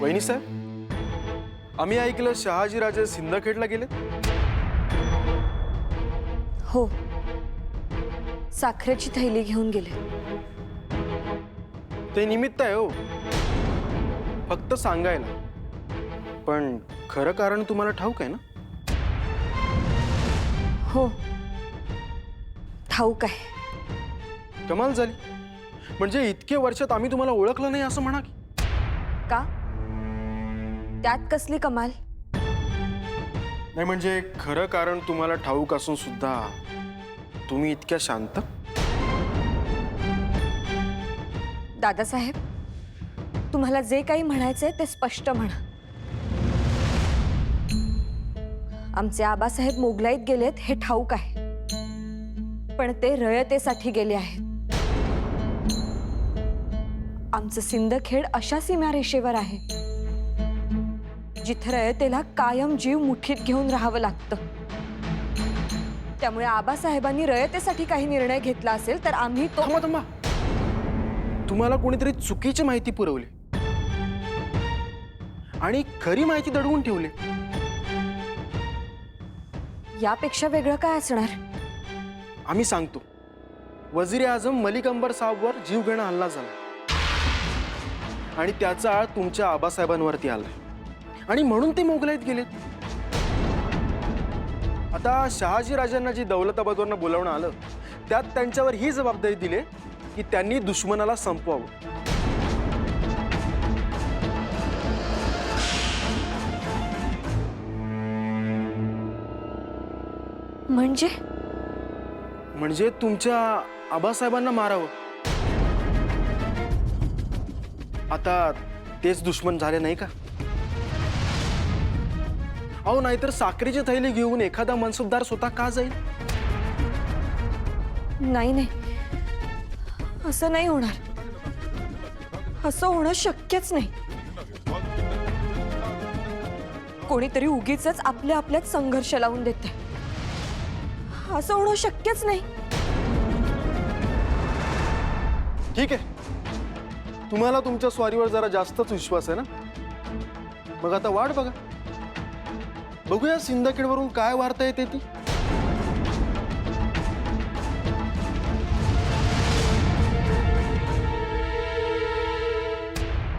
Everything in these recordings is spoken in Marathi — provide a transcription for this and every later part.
वहिनी साहेब, आम्ही ऐकलं शहाजीराजे सिंदखेडला गेले. हो, साखरेची थैली घेऊन गेले. ते निमित्त आहे हो, फक्त सांगायला. पण खरं कारण तुम्हाला ठाऊक आहे ना? हो, ठाऊक आहे. कमाल झाली. म्हणजे इतके वर्षात आम्ही तुम्हाला ओळखलं नाही असं म्हणा की. का? त्यात कसली कमाल? नाही म्हणजे खरं कारण तुम्हाला ठाऊक असून सुद्धा तुम्ही इतक्या शांत. दादासाहेब, तुम्हाला जे काही म्हणायचंय ते स्पष्ट म्हणा. आमचे आबासाहेब मोगलाईत गेलेत हे ठाऊक आहे, पण ते रयतेसाठी गेले आहेत. आमचं सिंदखेड अशा सीमारेषेवर आहे जिथे रयतेला कायम जीव मुठीत घेऊन राहावं लागतं. त्यामुळे आबासाहेबांनी रयतेसाठी काही निर्णय घेतला असेल तर आम्ही तो. थांबा थांबा, तुम्हाला कोणीतरी चुकीची माहिती पुरवली आणि खरी माहिती दडवून ठेवली. यापेक्षा वेगळं काय असणार? आम्ही सांगतो. वजीर आझम मलिक अंबर साहबवर जीवघेणा हल्ला झाला आणि त्याचा आळ तुमच्या आबासाहेबांवरती आलाय आणि म्हणून ते मोगलाईत गेलेत. आता शहाजीराजांना जी दौलताबादवरनं बोलावणं आलं त्यात त्यांच्यावर ही जबाबदारी दिली की त्यांनी दुश्मनाला संपवावं. म्हणजे तुमच्या आबासाहेबांना मारावं. आता तेच दुश्मन झाले नाही का? अहो, नाहीतर साखरेची थैली घेऊन एखादा मनसबदार स्वतः का जाईल? नाही नाही, असं नाही होणार. असं होणं शक्यच नाही. कोणीतरी उगीच आपल्या आपल्यात संघर्ष लावून देते. असं होणं शक्यच नाही. ठीक आहे, तुम्हाला तुमच्या स्वारीवर जरा जास्तच विश्वास आहे ना? मग आता वाट बघा. बघूया सिंदखेडवरून काय वार्ता येते ती.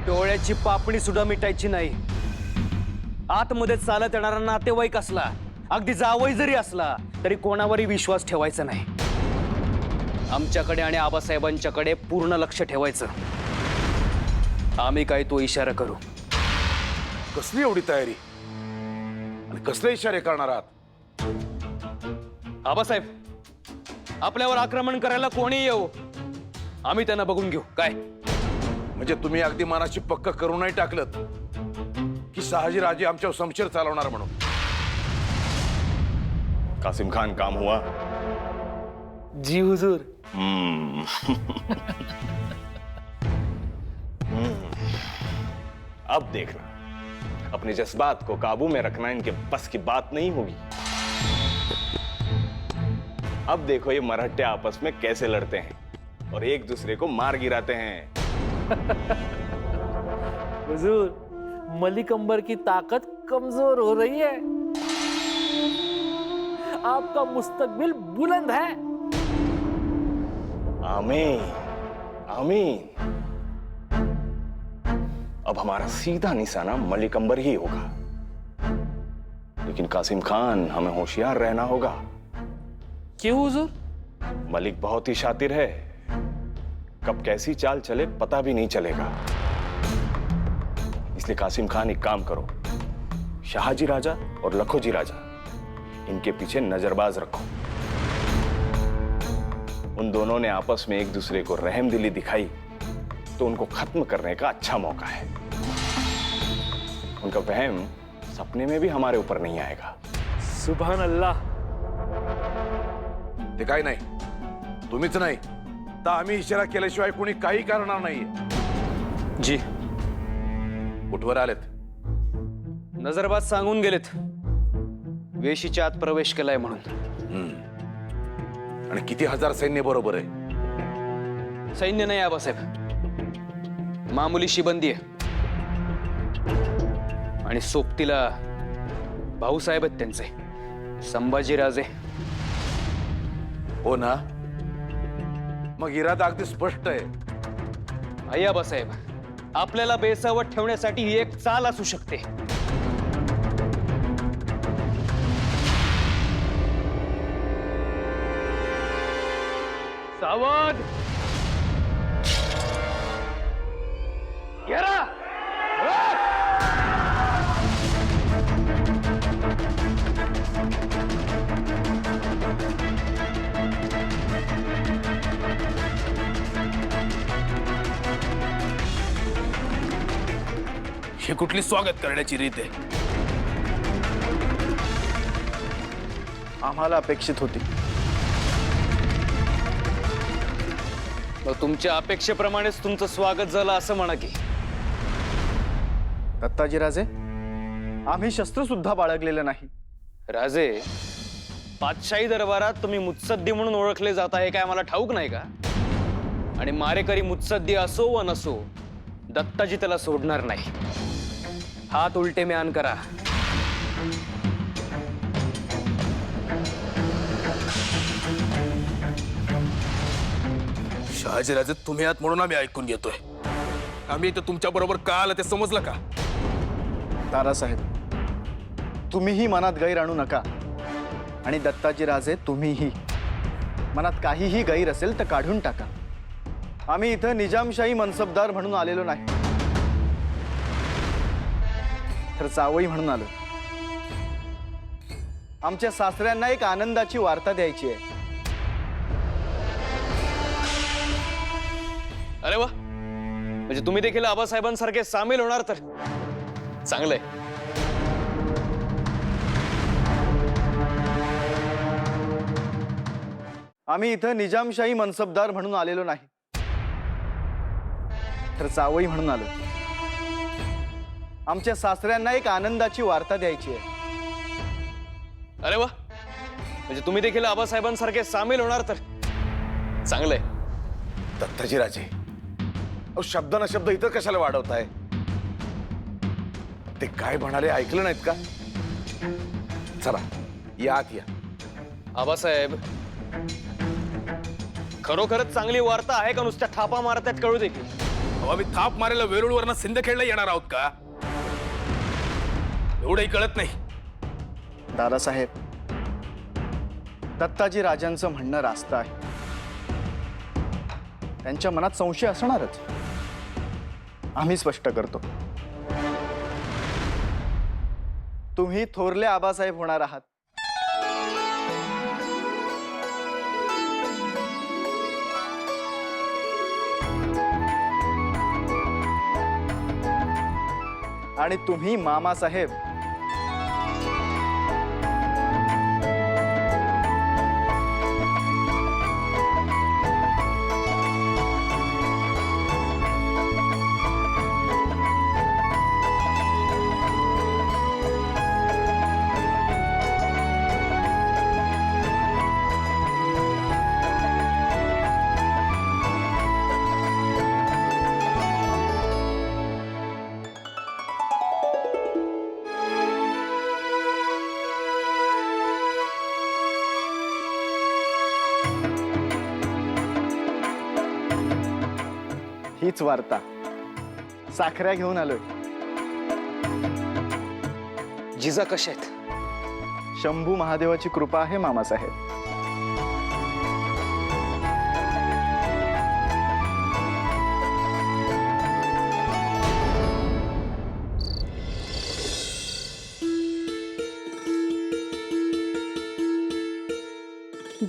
डोळ्याची पापणी सुद्धा मिटायची नाही. आतमध्ये चालत येणारा नातेवाईक असला, अगदी जावई जरी असला, तरी कोणावरही विश्वास ठेवायचा नाही. आमच्याकडे आणि आबासाहेबांच्याकडे पूर्ण लक्ष ठेवायचं. आम्ही काय तो इशारा करू. कसली एवढी तयारी आणि कसले इशारे करणार आहात? आबासाहेब, आपल्यावर आक्रमण करायला कोणी येऊ, आम्ही त्यांना बघून घेऊ. काय म्हणजे तुम्ही अगदी मनाची पक्क करूनही टाकलत की शहाजीराजे आमच्यावर शमशेर चालवणार म्हणून? कासिम खान, काम हुआ? जी हुजूर. अब देखना, अपने जज्बात को काबू में रखना इनके बस की बात नहीं होगी. अब देखो ये मराठे आपस में कैसे लड़ते हैं और एक दूसरे को मार गिराते हैं. हुजूर, मलिक अंबर की ताकत कमजोर हो रही है. आपका मुस्तकबिल बुलंद है. आमीन आमीन. अब हमारा सीधा निशाना मलिक अंबर ही होगा, लेकिन कासिम खान, हमें होशियार रहना होगा. क्यों हुजूर? मलिक बहुत ही शातिर है. कब कैसी चाल चले पता भी नहीं चलेगा. इसलिए कासिम खान, एक काम करो, शहाजी राजा और लखोजी राजा, इनके पीछे नजरबाज रखो. उन दोनों ने आपस में एक दूसरे को रहमदिली दिखाई तो उनको खत्म करने का अच्छा मौका है. उनका वहम सपने में भी हमारे ऊपर नहीं आएगा. सुभान अल्लाह. ते काय नाही, तुम्हीच नाही तर आम्ही इशारा केल्याशिवाय कोणी काही करणार नाहीये. जी. कुठवर आलेत? नजरबाज सांगून गेलेत वेशीच्या आत प्रवेश केलाय म्हणून. आणि किती हजार सैन्य बरोबर आहे? सैन्य नाही आबासाहेब, मामुली शिबंदी आहे. आणि सोबतीला भाऊसाहेब आहेत त्यांचे, संभाजीराजे. हो ना, मग इरादा अगदी स्पष्ट आहे. आई आबासाहेब, आपल्याला बेसावत ठेवण्यासाठी ही एक चाल असू शकते. सावध, घेरा. ही कुठली स्वागत करण्याची रीत आहे? आम्हाला अपेक्षित होती. मग तुमच्या अपेक्षेप्रमाणेच तुमचं स्वागत झालं असं म्हणा की. दत्ताजीराजे, आम्ही शस्त्र सुद्धा बाळगलेलं नाही. राजे, पातशाही दरबारात तुम्ही मुत्सद्दी म्हणून ओळखले जात आहे काय मला ठाऊक नाही का? आणि मारेकरी मुत्सद्दी असो व नसो, दत्ताजी त्याला सोडणार नाही. हात उलटे म्यान करा. शहाजीराजे, तुम्ही आहात म्हणून आम्ही ऐकून घेतोय. आम्ही इथं तुमच्या बरोबर का आलं ते समजलं का? तारासाहेब, तुम्हीही मनात गैर आणू नका. आणि दत्ताजीराजे, तुम्हीही मनात काहीही गैर असेल तर काढून टाका. आम्ही इथं निजामशाही मनसबदार म्हणून आलेलो नाही, तर जावई म्हणून आलो. आमच्या सासऱ्यांना एक आनंदाची वार्ता द्यायची आहे. अरे वा, म्हणजे तुम्ही देखील आबासाहेबांसारखे सामील होणार तर चांगलंय. आम्ही इथं निजामशाही मनसबदार म्हणून आलेलो नाही, तर जावई म्हणून आलो. आमच्या सासऱ्यांना एक आनंदाची वार्ता द्यायची आहे. अरे वा, म्हणजे तुम्ही देखील आबासाहेबांसारखे सामील होणार तर चांगलंय. दत्ताजी राजे, अहो शब्द न शब्द इतर कशाला वाढवताय? ते काय म्हणाले ऐकलं नाहीत का? चला या आत या. आबासाहेब, खरोखरच चांगली वार्ता आहे का नुसत्या थापा मारतात कळू दे की. अहो, आम्ही थाप मारायला वेरूळवरनं सिंदखेडला येणार आहोत का? एवढंही कळत नाही. दादासाहेब, दत्ताजी राजांचं म्हणणं रास्त आहे. त्यांच्या मनात संशय असणारच. आम्ही स्पष्ट करतो, तुम्ही थोरले आबासाहेब होणार आहात. आणि तुम्ही मामासाहेब. हीच वार्ता साखऱ्या घेऊन आलोय. जिजा कशा आहेत? शंभू महादेवाची कृपा आहे मामासाहेब.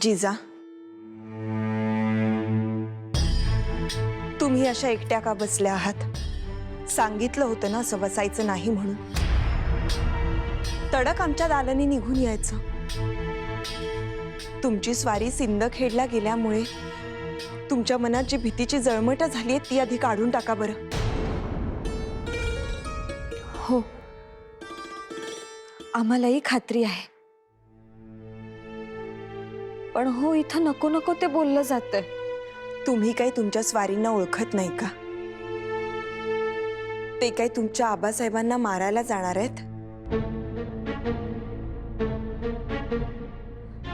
जिजा, तुम्ही अशा एकट्या का बसल्या आहात? सांगितलं होतं ना असं बसायचं नाही म्हणून. तडक आमच्या दालनी निघून यायचं. तुमची स्वारी सिंदखेडला गेल्यामुळे तुमच्या मनात जी भीतीची जळमट झाली आहे ती आधी काढून टाका बरं. हो, आम्हालाही खात्री आहे. पण हो, इथं नको नको ते बोललं जातंय. तुम्ही काही तुमच्या स्वारींना ओळखत नाही का? ते काय तुमच्या आबासाहेबांना मारायला जाणार आहेत?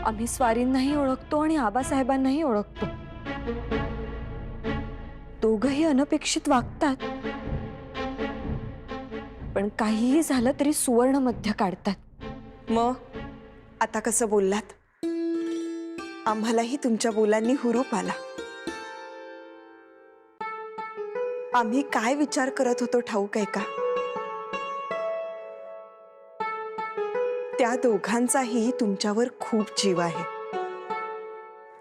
आम्ही स्वारींनाही ओळखतो आणि आबासाहेबांनाही ओळखतो. दोघंही अनपेक्षित वागतात, पण काहीही झालं तरी सुवर्ण मध्य काढतात. मग आता कसं बोललात? आम्हालाही तुमच्या बोलांनी हुरूप आला. आम्ही काय विचार करत होतो ठाऊक आहे का? त्या दोघांचाही तुमच्यावर खूप जीव आहे.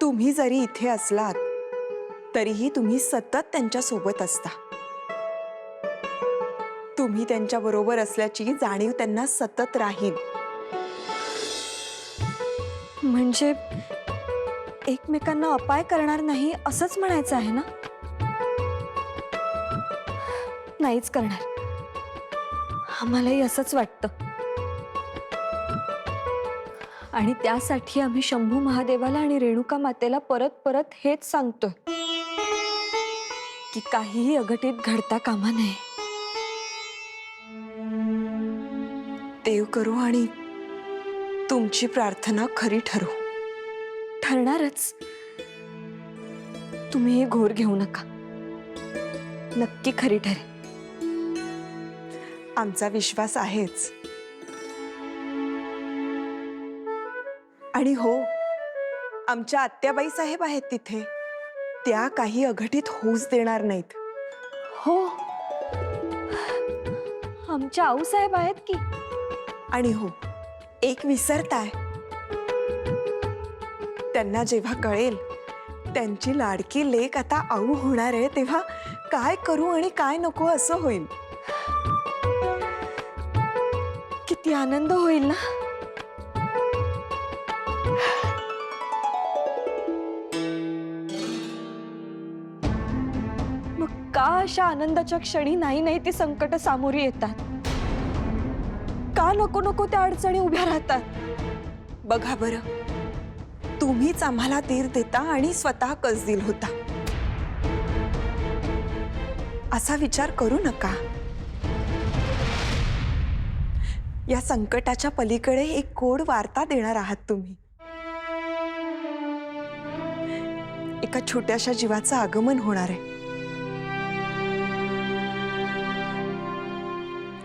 तुम्ही जरी इथे असलात तरीही तुम्ही सतत त्यांच्या सोबत असता. तुम्ही त्यांच्या बरोबर असल्याची जाणीव त्यांना सतत राहील. म्हणजे एकमेकांना अपाय करणार नाही असंच म्हणायचं आहे ना? नाहीच करणार. आम्हालाही असंच वाटतं. आणि त्यासाठी आम्ही शंभू महादेवाला आणि रेणुका मातेला परत परत हेच सांगतोय की काहीही अघटित घडता कामा नये. देव करू आणि तुमची प्रार्थना खरी ठरो. ठरणारच. तुम्ही हे घोर घेऊ नका. नक्की खरी ठरेल. आमचा विश्वास आहेच. आणि हो, आमच्या आत्याबाई साहेब आहेत तिथे. त्या काही अघटित होऊच देणार नाहीत. हो, आमच्या आऊसाहेब आहेत की. आणि हो, एक विसरताय. त्यांना जेव्हा कळेल त्यांची लाडकी लेक आता आऊ होणार आहे, तेव्हा काय करू आणि काय नको असं होईल. किती आनंद होईल ना. मग का अशा आनंदाच्या क्षणी नाही ती संकट सामोरी येतात? का नको नको त्या अडचणी उभ्या राहतात? बघा बरं, तुम्हीच आम्हाला धीर देता आणि स्वतः कसदिल होता. असा विचार करू नका. या संकटाच्या पलीकडे एक गोड वार्ता देणार आहात तुम्ही. एका छोट्याशा जीवाचं आगमन होणार आहे.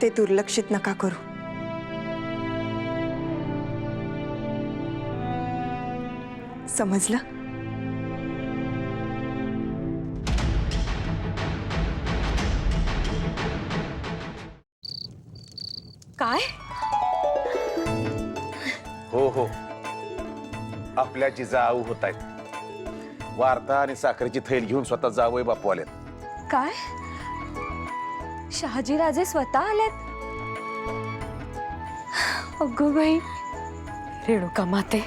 ते दुर्लक्षित नका करू. समजलं? काय? हो हो, आपल्या जिजाऊ होत आहेत. वार्ता आणि साखरेची थैल घेऊन स्वतः जावई बापू आलेत. काय? शहाजीराजे स्वतः आलेत? अगं बाई, रेणुका माते,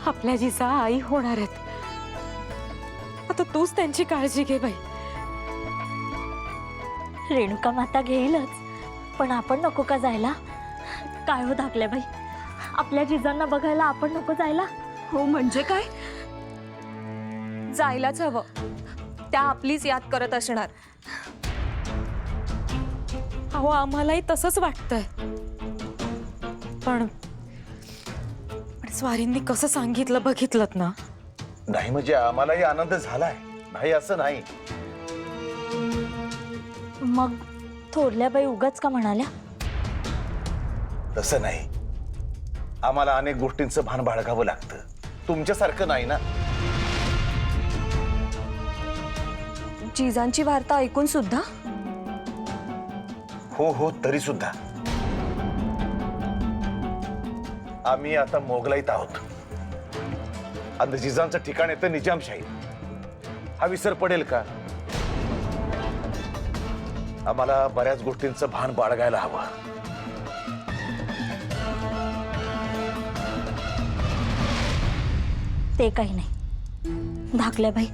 आपल्या जिजा आई होणार आहेत. आता तूच त्यांची काळजी घे बाई. रेणुका माता घेईलच, पण आपण नको का जायला? काय हो धाकल्या बाई, आपल्या जिजांना बघायला आपण नको जायला? हो म्हणजे काय? जायलाच हवं. त्या आपलीच याद करत असणार. अहो, आम्हालाही तसंच वाटतंय. पण स्वारींनी कसं सांगितलं बघितलं ना? नाही म्हणजे आम्हालाही आनंद झालाय, नाही असं नाही. मग थोरल्या बाई उगाच का म्हणाल्या? तसं नाही. आम्हाला अनेक गोष्टींचं भान बाळगावं लागतं. तुमच्यासारखं नाही ना. जिजांची वार्ता ऐकून सुद्धा? हो हो, तरी सुद्धा आम्ही आता मोगलाईत आहोत. आणि जिजांचं ठिकाण येतं निजामशाही. हा विसर पडेल का? आम्हाला बऱ्याच गोष्टींचं भान बाळगायला हवं. ते काही नाही धाकल्या बाई.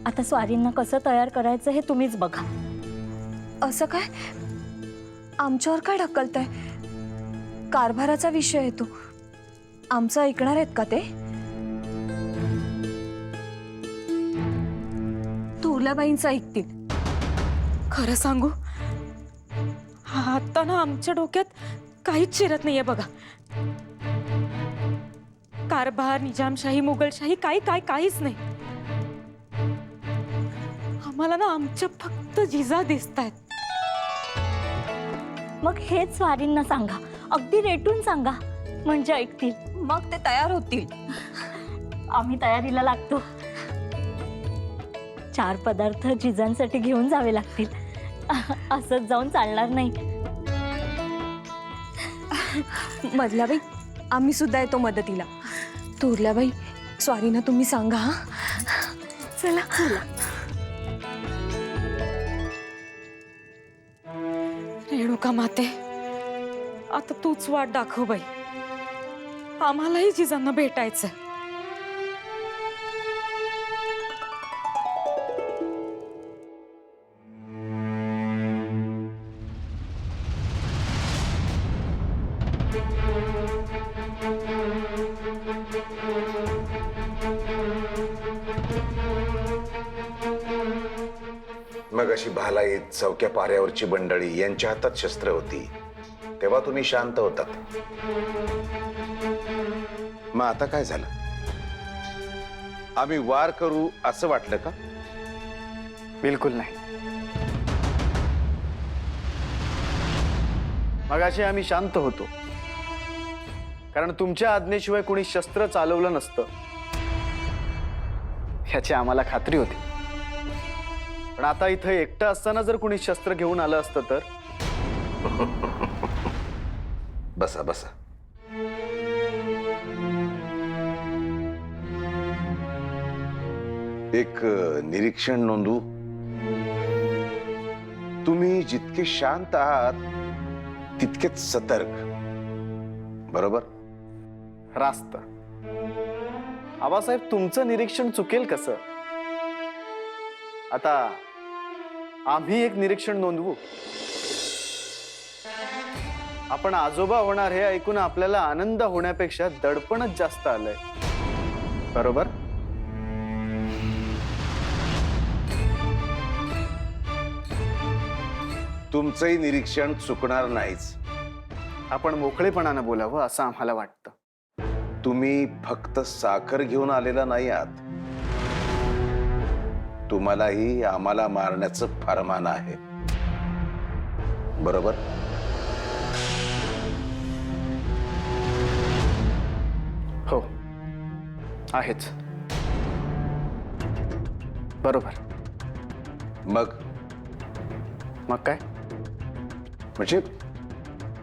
आता स्वारींना कसं तयार करायचं हे तुम्हीच बघा. असं काय? आमच्यावर काय ढकलताय? कारभाराचा विषय येतो. आमचं ऐकणार आहेत का ते? थोरल्याबाईंचं ऐकतील. खरं सांगू, आता ना आमच्या डोक्यात काहीच शिरत नाहीये बघा. कारभार, निजामशाही, मुघलशाही काहीच नाही. आम्हाला ना आमच्या फक्त जिजा दिसतायत. मग हेच स्वारींना सांगा, अगदी रेटून सांगा, म्हणजे ऐकतील. मग ते तयार होतील. आम्ही तयारीला लागतो. 4 पदार्थ जिजांसाठी घेऊन जावे लागतील. असंच जाऊन चालणार नाही. मधल्याबाई, आम्ही सुद्धा येतो मदतीला. थोरल्याबाई, स्वारीना तुम्ही सांगा. हा, चला चला. रेणुका माते, आता तूच वाट दाखव बाई. आम्हालाही जिजांना भेटायचंय. मग अशी भालाई, चौक्या पाऱ्यावरची मंडळी यांच्या हातात शस्त्र होती, तेव्हा तुम्ही शांत होतात. मग आता काय झालं? आम्ही वार करू असं वाटलं का? बिलकुल नाही. मगाशी आम्ही शांत होतो कारण तुमच्या आज्ञेशिवाय कोणी शस्त्र चालवलं नसतं ह्याची आम्हाला खात्री होती. पण आता इथं एकटं असताना जर कोणी शस्त्र घेऊन आलं असतं तर? बसा बसा. एक निरीक्षण नोंदवू. तुम्ही जितके शांत आहात तितकेच सतर्क, बरोबर? रास्त. आबासाहेब, तुमचं निरीक्षण चुकेल कसं? आता आम्ही एक निरीक्षण नोंदवू. आपण आजोबा होणार हे ऐकून आपल्याला आनंद होण्यापेक्षा दडपणच जास्त आलंय, बरोबर? तुमचंही निरीक्षण चुकणार नाहीच. आपण मोकळेपणानं बोलावं असं आम्हाला वाटतं. तुम्ही फक्त साखर घेऊन आलेला नाही आहात, तुम्हालाही आम्हाला मारण्याचं फरमान आहे, बरोबर? हो, आहेच. बरोबर. मग काय? म्हणजे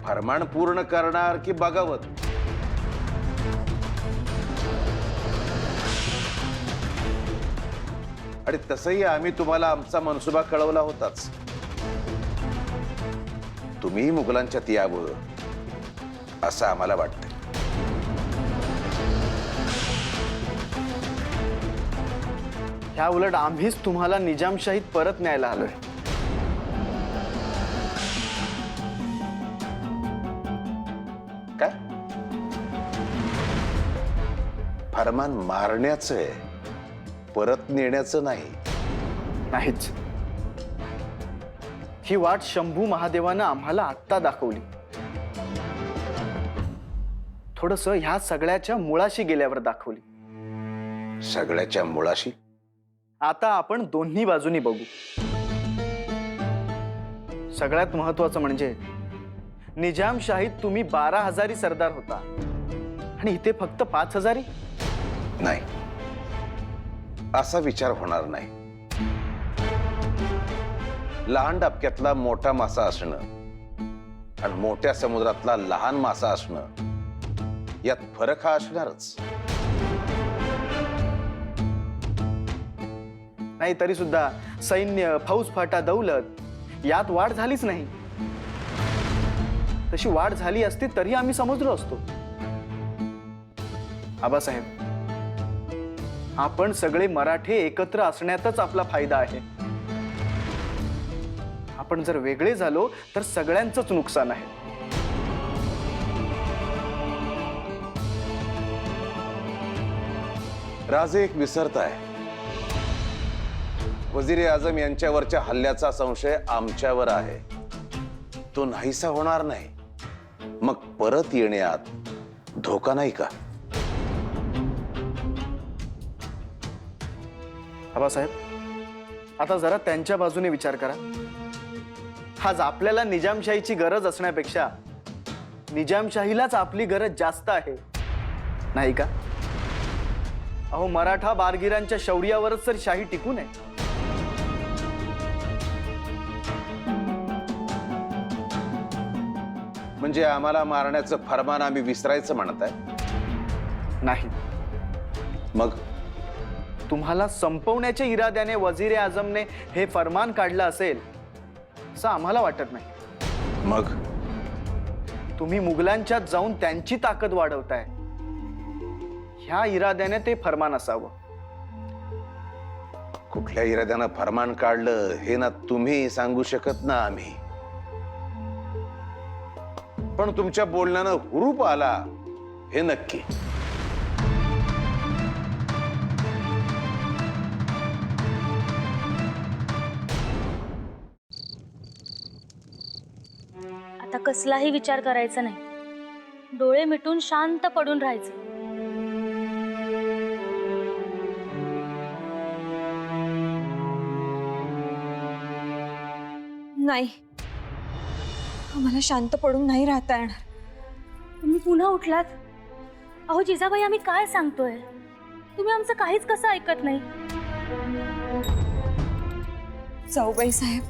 फरमान पूर्ण करणार की बगावत? आणि तसंही आम्ही तुम्हाला आमचा मनसुबा कळवला होताच. तुम्ही मुघलांच्यात यावं असं आम्हाला वाटतं. ह्या उलट आम्हीच तुम्हाला निजामशाहीत परत न्यायला आलोय. काय? फरमान मारण्याचं आहे, परत नेण्याचं नाही. नाहीच. ही वाट शंभू महादेवानं आम्हाला आत्ता दाखवली. थोडस ह्या सगळ्याच्या मुळाशी गेल्यावर दाखवली. सगळ्याच्या मुळाशी? आता आपण दोन्ही बाजूनी बघू. सगळ्यात महत्वाचं म्हणजे निजामशाहीत तुम्ही 12,000 सरदार होता आणि इथे फक्त 5,000. नाही, असा विचार होणार नाही. लहान डबक्यातला मोठा मासा असणं आणि मोठ्या समुद्रातला लहान मासा असणं यात फरक हा असणारच. नाही तरी सुद्धा सैन्य, फौजफाटा, दौलत यात वाढ झालीच नाही. तशी वाढ झाली असती तरी आम्ही समजलो असतो. आबासाहेब, आपण सगळे मराठे एकत्र असण्यातच आपला फायदा आहे. आपण जर वेगळे झालो तर सगळ्यांचंच नुकसान आहे. राजे एक विसरताय. वजीर आझम यांच्यावरच्या हल्ल्याचा संशय आमच्यावर आहे. तो नाहीसा होणार नाही, मग परत येण्यात धोका नाही का? आबासाहेब, आता जरा त्यांच्या बाजूने विचार करा. आज आपल्याला निजामशाहीची गरज असण्यापेक्षा निजामशाहीलाच आपली गरज जास्त आहे, नाही का? अहो, मराठा बारगिरांच्या शौर्यावरच तर शाही टिकून आहे. म्हणजे आम्हाला मारण्याचं फरमान आम्ही विसरायचं म्हणत आहे? नाही, मग तुम्हाला संपवण्याच्या इराद्याने वजीर आझमने हे फरमान काढलं असेल असं आम्हाला वाटत नाही. मग तुम्ही मुघलांच्यात जाऊन त्यांची ताकद वाढवताय, ह्या इराद्याने ते फरमान असावं. कुठल्या इराद्यानं फरमान काढलं हे ना तुम्ही सांगू शकत ना आम्ही, पण तुमच्या बोलण्यानं हुरूप आला हे नक्की. आता कसलाही विचार करायचा नाही, डोळे मिटून शांत पडून राहायचं. नाही, आम्हाला शांत पडून नाही राहता येणार. तुम्ही पुन्हा उठलात. अहो जिजाबाई, आम्ही काय सांगतोय, तुम्ही आमचं काहीच कसं ऐकत नाही. जाऊबाई साहेब,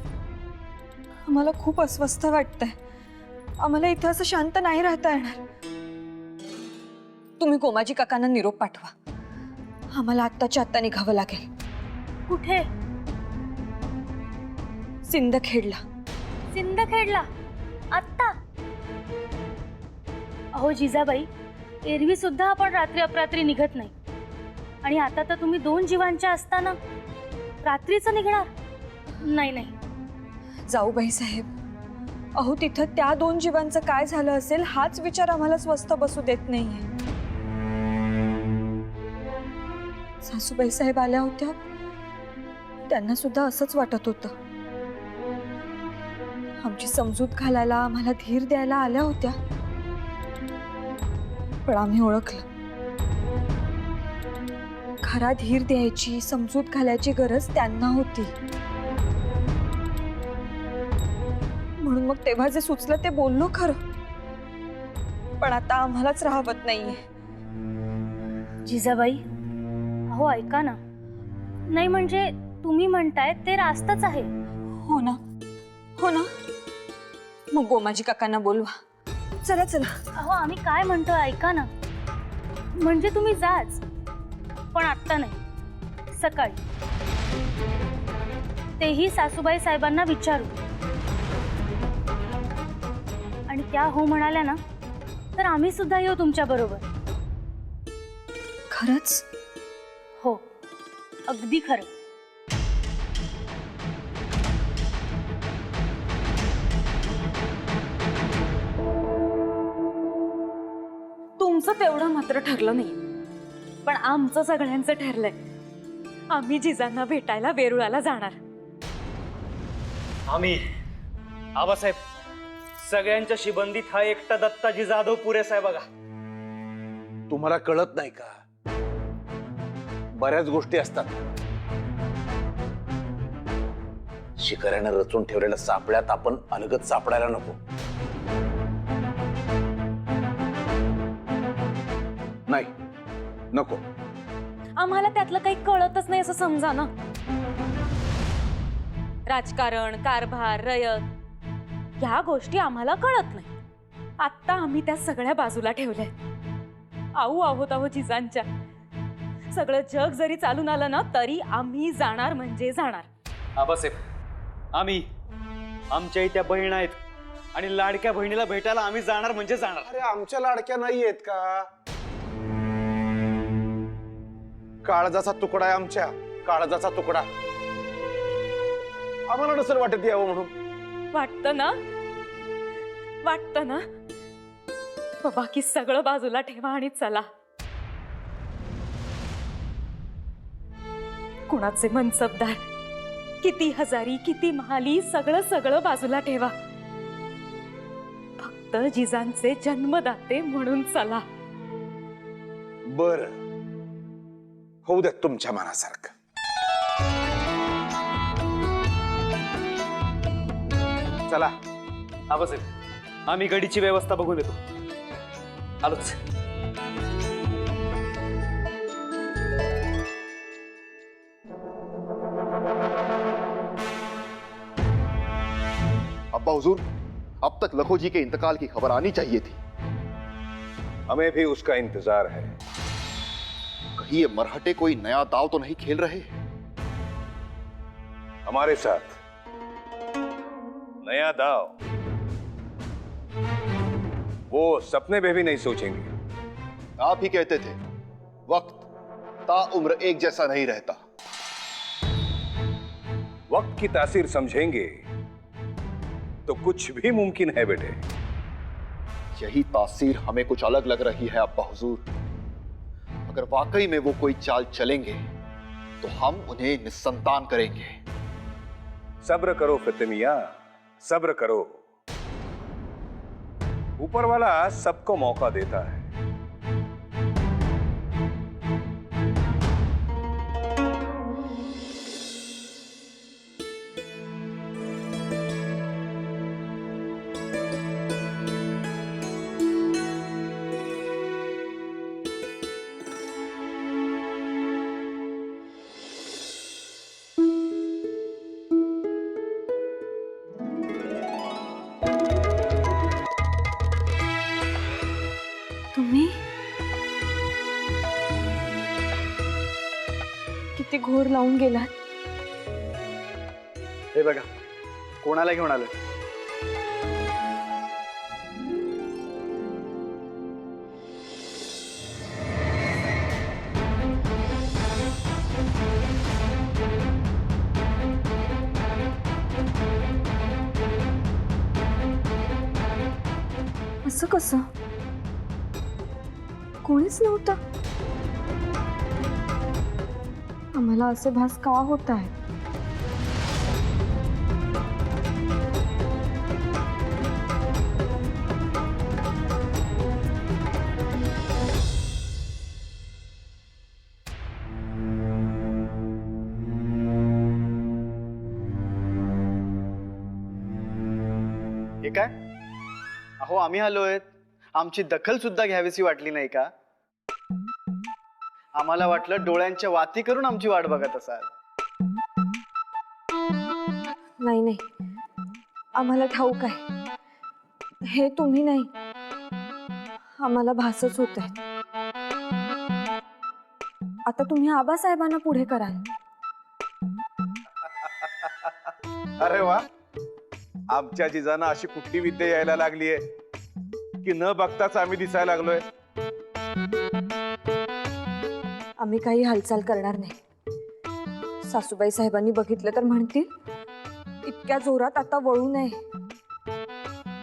आम्हाला खूप अस्वस्थ वाटतंय. आम्हाला इथं असं शांत नाही राहता येणार. तुम्ही गोमाजी काकांना निरोप पाठवा. आम्हाला आत्ताच्या आत्ता निघावं लागेल. कुठे? सिंदखेडला. सिंदखेडला? आत्ता? अहो जिजाबाई, एरवी सुद्धा आपण रात्री अपरात्री निघत नाही, आणि आता तर तुम्ही 2 जीवांच्या असताना रात्रीचं निघणार? नाही नाही. जाऊबाई साहेब, अहो तिथं त्या 2 जीवांचं काय झालं असेल हाच विचार आम्हाला स्वस्थ बसू देत नाहीये. सासूबाई साहेब आल्या होत्या, त्यांना सुद्धा असंच वाटत होतं. आमची समजूत घालायला, आम्हाला धीर द्यायला आल्या होत्या, पण आम्ही ओळखलं खरा धीर द्यायची, समजूत घालायची गरज त्यांना होती. म्हणून मग तेव्हा जे सुचलं ते बोललो खरं, पण आता आम्हालाच राहवत नाहीये. जिजाबाई, अहो ऐका ना. नाही म्हणजे तुम्ही म्हणताय ते रास्तच आहे. हो ना, हो ना. मग गोमाजी काकांना बोलवा. चला चला. अहो आम्ही काय म्हणतोय ऐका ना. म्हणजे तुम्ही जाच, पण आत्ता नाही, सकाळी. तेही सासूबाई साहेबांना विचारू, आणि त्या हो म्हणाल्या ना तर आम्ही सुद्धा येऊ तुमच्या बरोबर. खरंच? हो, अगदी खरं. तुमचं तेवढं मात्र ठरलं नाही, पण आमचं सगळ्यांचं ठरलंय. आम्ही जिजांना भेटायला वेरुळाला जाणार. आम्ही आबासाहेब, सगळ्यांच्या शिबंदीत हा एकटा दत्ताजी जाधव पुरेसा आहे बघा. तुम्हाला कळत नाही का? बऱ्याच गोष्टी असतात. शिकाऱ्यानं रचून ठेवलेल्या सापळ्यात आपण अलगद सापडायला नको. नाही, नको. आम्हाला त्यातलं काही कळतच नाही असं समजा ना. राजकारण, कारभार, रयत ह्या गोष्टी आम्हाला कळत नाही. आत्ता आम्ही त्या सगळ्या बाजूला ठेवल्या. आऊ आहोत आहो जिजांच्या. सगळं जग जरी चालून आलं ना तरी आम्ही जाणार म्हणजे जाणार. आबासाहेब, आम्ही, आमच्या इथे बहीण आहेत, आणि लाडक्या बहिणीला भेटायला आम्ही जाणार म्हणजे जाणार. अरे आमच्या लाडक्या नाही आहेत का? काळजाचा तुकडा आहे आमच्या, काळजाचा तुकडा. आम्हाला नसेल वाटत यावं म्हणून. वाटतं ना, वाटतं ना. बाकी सगळं बाजूला ठेवा आणि चला. कुणाचे मनसबदार, किती हजारी, किती महाली, सगळं सगळं बाजूला ठेवा फक्त जिजांचे जन्मदाते म्हणून चला. बर, होऊ द्या तुमच्या मनासारखं. चला. आबासाहेब, आम्ही गडीची व्यवस्था बघून येतो. आलोच. अब्बा हुजूर, अब तक लखो जी के इंतकाल की खबर आनी चाहिए थी. हमें भी उसका इंतजार है. कहीं ये मरहटे कोई नया दाव तो नहीं खेल रहे? हमारे साथ नया दाव वो सपने में भी नहीं सोचेंगे. आप ही कहते थे वक्त ताउम्र एक जैसा नहीं रहता. वक्त की तासीर समझेंगे तो कुछ भी मुमकिन है बेटे. यही तासीर हमें कुछ अलग लग रही है अब्बा हुजूर. अगर वाकई में वो कोई चाल चलेंगे तो हम उन्हें निस्संतान करेंगे. सब्र करो फतिमिया, सब्र करो. ऊपर वाला सबको मौका देता है. तुम्ही किती घोर लावून गेलात. हे बघा, कोणाला घेऊन आलोय. असं कसं? कोणीच नव्हतं. आम्हाला असे भास का होत आहे? हे काय? अहो, आम्ही आलोय. आमची दखल सुद्धा घ्यावीशी वाटली नाही का? आम्हाला वाटलं डोळ्यांच्या वाती करून आमची वाट बघत असाल. नाही नाही, आम्हाला ठाऊक आहे. हे तुम्ही नाही, आम्हाला भासच होत आहे. आता तुम्ही आबासाहेबांना पुढे कराल. अरे वा, आमच्या जिजांना अशी कुठली विद्या यायला लागलीये की न बघताच आम्ही दिसायला लागलोय. आम्ही काही हालचाल करणार नाही. सासूबाई साहेबांनी बघितलं तर म्हणतील इतक्या जोरात आता वळू नये.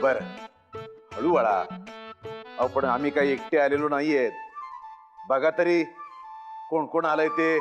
बर, हळू वळा. अहो, पण आम्ही काही एकटे आलेलो नाहीयेत. बघा तरी कोण कोण आलंय ते.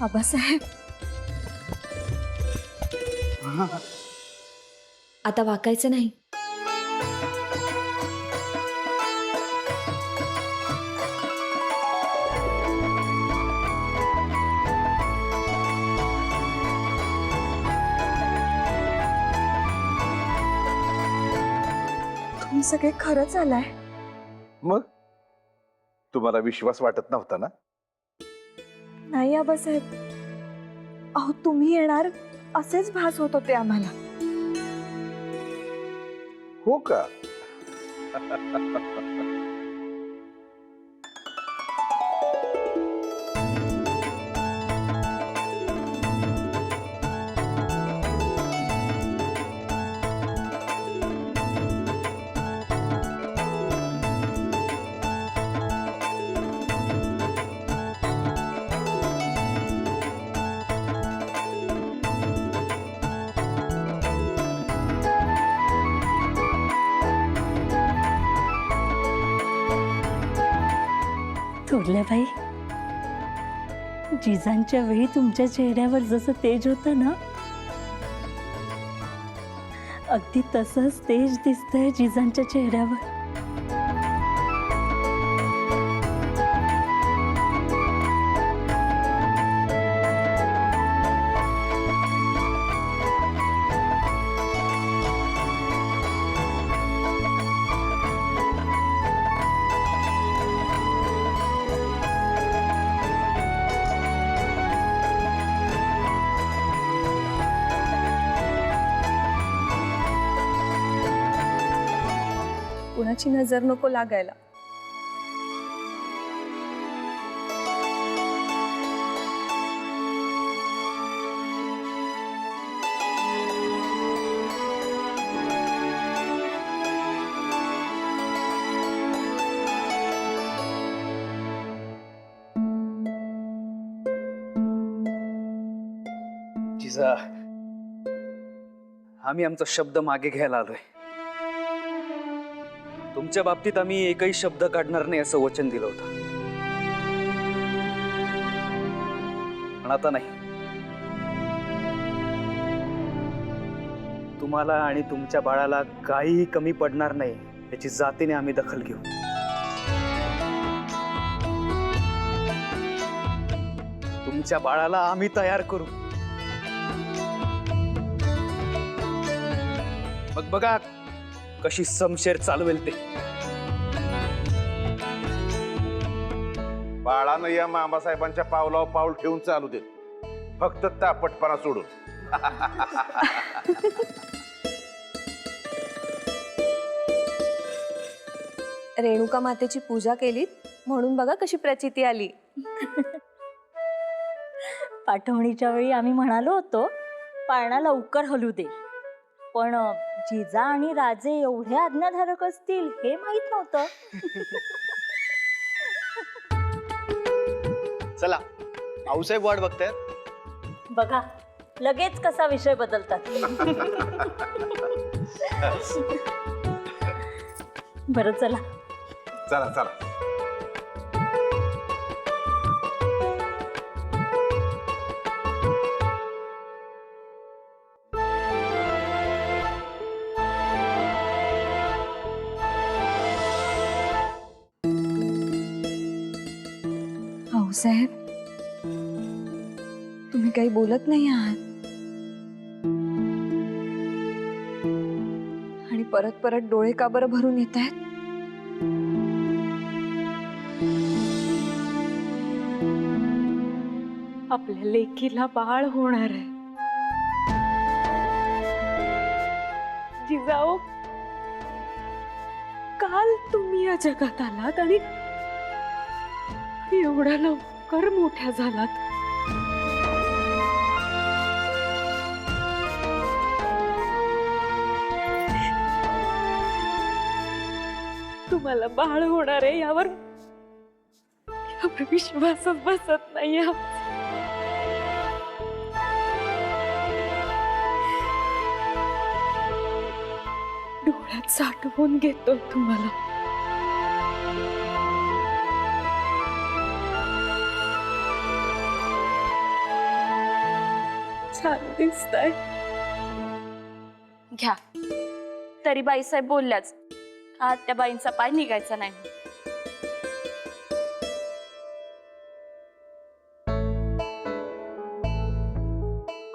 आबासाहेब, आता वाकायचं नाही. सगळे खरंच आलाय. मग तुम्हाला विश्वास वाटत नव्हता ना? नाही आबासाहेब, अहो तुम्ही येणार असेच भास होत होते आम्हाला. हो का? थोरल्याबाई, जिजांच्या वेळी तुमच्या चेहऱ्यावर जसं तेज होतं ना, अगदी तसंच तेज दिसतंय जिजांच्या चेहऱ्यावर. कुणाची नजर नको लागायला. जिजा, आम्ही आमचा शब्द मागे घ्यायला आलोय. तुमच्या बाबतीत आम्ही एकही शब्द काढणार नाही असं वचन दिलं होतं, पण आता नाही. तुम्हाला आणि तुमच्या बाळाला काहीही कमी पडणार नाही याची जातीने आम्ही दखल घेऊ. तुमच्या बाळाला आम्ही तयार करू. मग बघा कशी समशेर चालवेल ते. बाळानं या मामासाहेबांच्या पावलावर पाऊल ठेवून चालू देत, फक्त तापटपणा सोडून. रेणुका मातेची पूजा केलीत म्हणून बघा कशी प्रचिती आली. पाठवणीच्या वेळी आम्ही म्हणालो होतो पाळणा लवकर हलू दे, पण जिजा आणि राजे एवढे आज्ञाधारक असतील हे माहित नव्हतं. चला, आऊसाहेब वाट बघतायत. बघा लगेच कसा विषय बदलतात. बरं चला. चला चला. साहेब, तुम्ही काही बोलत नाही आहात आणि परत परत डोळे का बरं भरून येत आहेत? आपल्या लेकीला बाळ होणार आहे. जिजाऊ, काल तुम्ही या जगात आलात आणि एवढ्या लवकर मोठ्या झालात. तुम्हाला बाळ होणार आहे यावर विश्वासच बसत नाही. डोळ्यात साठवून घेतोय तुम्हाला. छान दिसतंय. घ्या. तरी बाईसाहेब बोलल्याच, आज त्या बाईंचा पाय निघायचा नाही.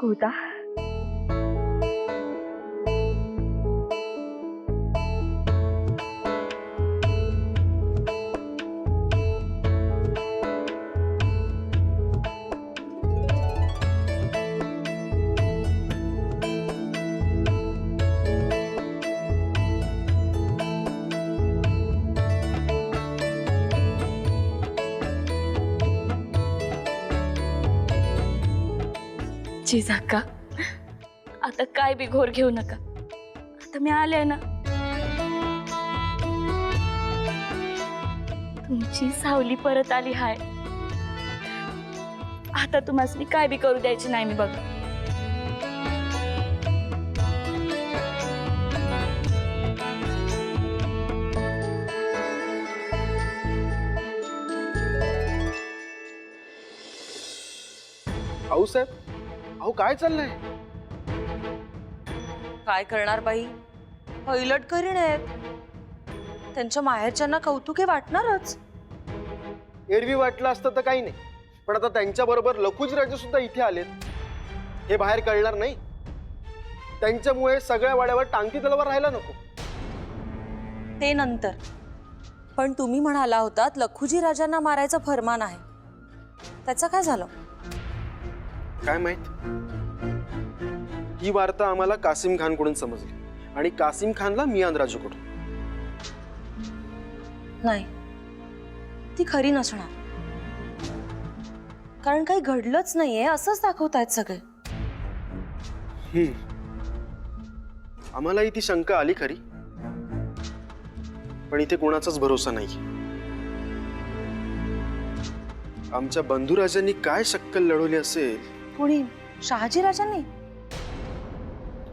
गोदा, जिजाका, आता काय बी घोर घेऊ नका. आता मी आले ना. तुमची सावली परत आली हाय. आता तुम्हाला काय बी करू द्यायची नाही मी बघा. आऊ साहेब, अहो काय चाललंय? काय करणार बाई, पैलट करीण आहेत. त्यांच्या माहेरच्यांना कौतुके वाटणारच. एरवी वाटलं असतं तर काही नाही, पण आता त्यांच्या बरोबर लखुजीराजे सुद्धा इथे आलेत. हे बाहेर कळणार नाही. त्यांच्यामुळे सगळ्या वाड्यावर टांगती तलवार राहायला नको. ते नंतर. पण तुम्ही म्हणाला होतात लखुजी राजांना मारायचं फरमान आहे. त्याचं काय झालं? काय माहित. ही वार्ता आम्हाला कासिम खान कडून समजली आणि कासिम खानला मियान राजूकडून. नाही, ती खरी नसणार. कारण काही घडलंच नाहीये असंच दाखवतायत सगळे. आम्हालाही ती शंका आली खरी, पण इथे कोणाचाच भरोसा नाही. आमच्या बंधुराजांनी काय शक्कल लढवली असेल. कोणी? शहाजी राजांनी?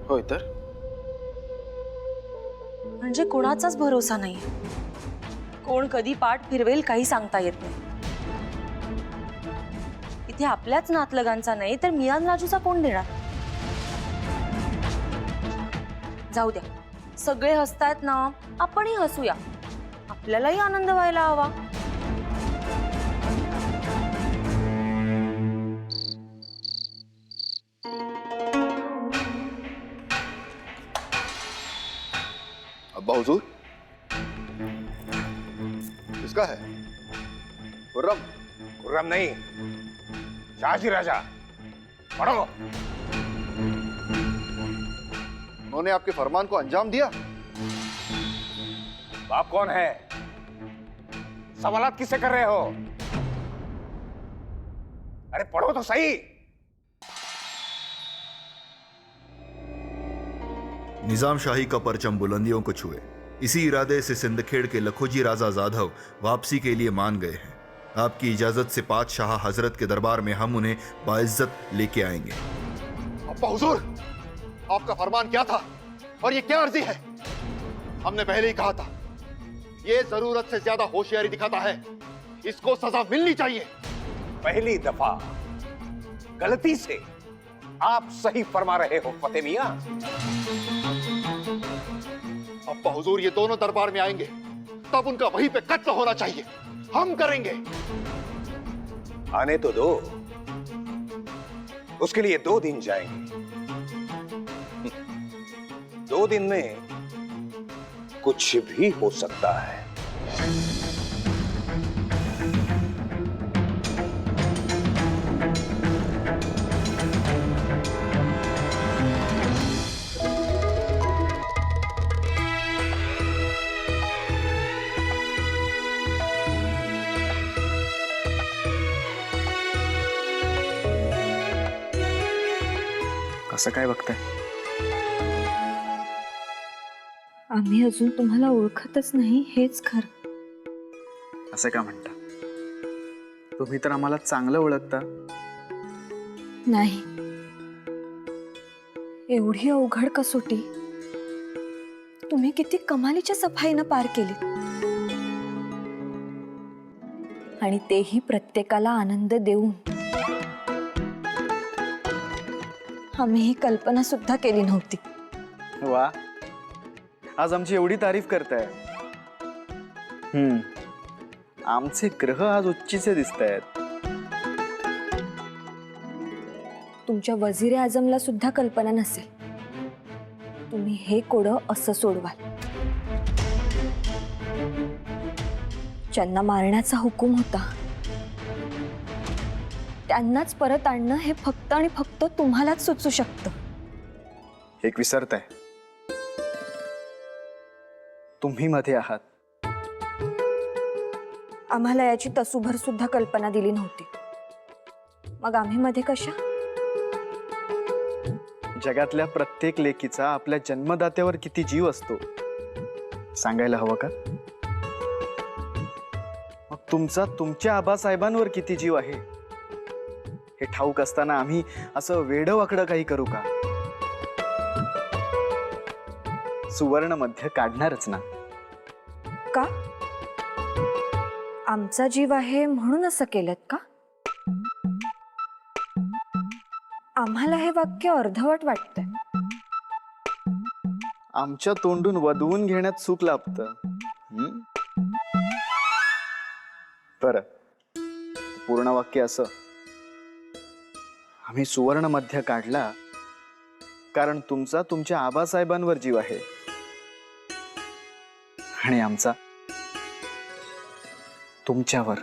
होय तर. म्हणजे कोणाचाच भरोसा नाही. कोण कधी पाठ फिरवेल काही सांगता येत नाही. इथे आपल्याच नातलगांचा नाही तर मियान राजूचा कोण देणार? जाऊ द्या, सगळे हसतायत ना, आपणही हसूया. आपल्यालाही आनंद व्हायला हवा. अब्बा हुजूर, किसका है? खुर्रम. खुर्रम नहीं, शाहजी राजा. पढ़ो. उन्होंने आपके फरमान को अंजाम दिया? बाप कौन है? सवालात किससे कर रहे हो? अरे पढ़ो तो सही. निजाम शाही का परचम बुलंदियों को छुए. इसी इरादे से सिंदखेड़ के लखोजी राजा जाधव वापसी के लिए मान गए हैं. आपकी इजाजत से पातशाह हजरत के दरबार में हम उन्हें बाइज्जत लेके आएंगे. अब्बा हुजूर, आपका फरमान क्या था और ये क्या अर्जी है? हमने पहले ही कहा था, ये जरूरत से ज्यादा होशियारी दिखाता है. इसको सजा मिलनी चाहिए. पहली दफा गलती से आप सही फरमा रहे हो फतेह मियां. अब्बा हुजूर, ये दोनों दरबार में आएंगे तब उनका वहीं पे कत्ल होना चाहिए. हम करेंगे. आने तो दो, उसके लिए 2 दिन जाएंगे. 2 दिन में कुछ भी हो सकता है. असं काय बघताय? आम्ही अजून तुम्हाला ओळखतच नाही हेच खरं. असं का म्हणता? तुम्ही तर आम्हाला चांगलं ओळखता. नाही, एवढी अवघड कसोटी तुम्ही किती कमालीच्या सफाईनं पार केली, आणि तेही प्रत्येकाला आनंद देऊन. आम्ही ही कल्पना सुद्धा केली नव्हती. वा, आज आमची एवढी तारीफ करताय. आमचे ग्रह आज उच्चीचे दिसत आहेत. तुमच्या वजीर आजमला सुद्धा कल्पना नसेल तुम्ही हे कोडं असं सोडवाल. ज्यांना मारण्याचा हुकूम होता त्यांनाच परत आणणं हे फक्त आणि फक्त तुम्हालाच सुचू शकतं. एक विसरताय, तुम्ही मध्ये आहात. आम्हाला याची तसूभर सुद्धा कल्पना दिली नव्हती. मग आम्ही मध्ये कशा? जगातल्या प्रत्येक लेकीचा आपल्या जन्मदात्यावर किती जीव असतो सांगायला हवं का? मग तुमचा तुमच्या आबासाहेबांवर किती जीव आहे हे ठाऊक असताना आम्ही असं वेडवाकडं काही करू का? सुवर्ण मध्य काढणारच ना. का? आमचा जीव आहे म्हणून असं केलं का? आम्हाला हे वाक्य अर्धवट वाटतंय. आमच्या तोंडून वधवून घेण्यात चूक लाभतं. बरं, पूर्ण वाक्य असं: आम्ही सुवर्ण मध्य काढला कारण तुमचा तुमच्या आबासाहेबांवर जीव आहे आणि आमचा तुमच्यावर.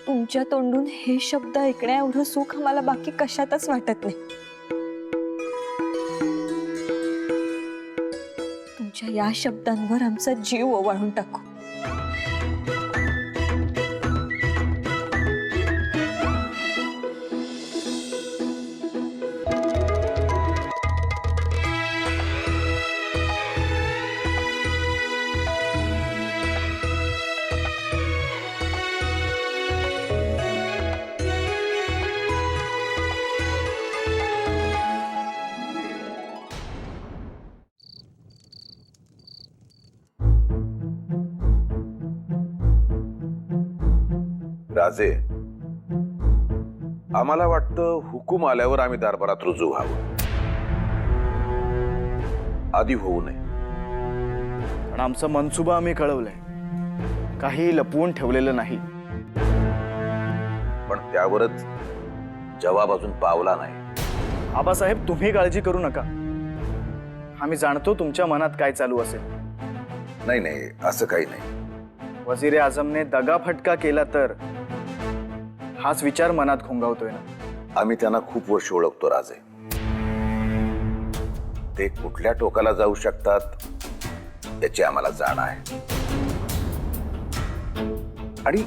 तुमच्या तोंडून हे शब्द ऐकण्या एवढं सुख आम्हाला बाकी कशातच वाटत नाही. तुमच्या या शब्दांवर आमचा जीव ओवाळून टाकू. राजे, आम्हाला वाटतं हुकूम आल्यावर आम्ही दरबारात रुजू व्हावं, आधी होऊ नये. पण आमचा मनसुबा आम्ही कळवलाय, काही लपवून ठेवलेलं नाही. पण त्यावरच जवाब अजून पावला नाही. आबासाहेब, तुम्ही काळजी करू नका. आम्ही जाणतो तुमच्या मनात काय चालू असेल. नाही नाही, असं काही नाही. वजीर आझमने दगा फटका केला तर हाच विचार मनात खोंगावतोय ना. आम्ही त्यांना खूप वर्ष ओळखतो राजे. ते कुठल्या टोकाला जाऊ शकतात याची आम्हाला जाण आहे. आणि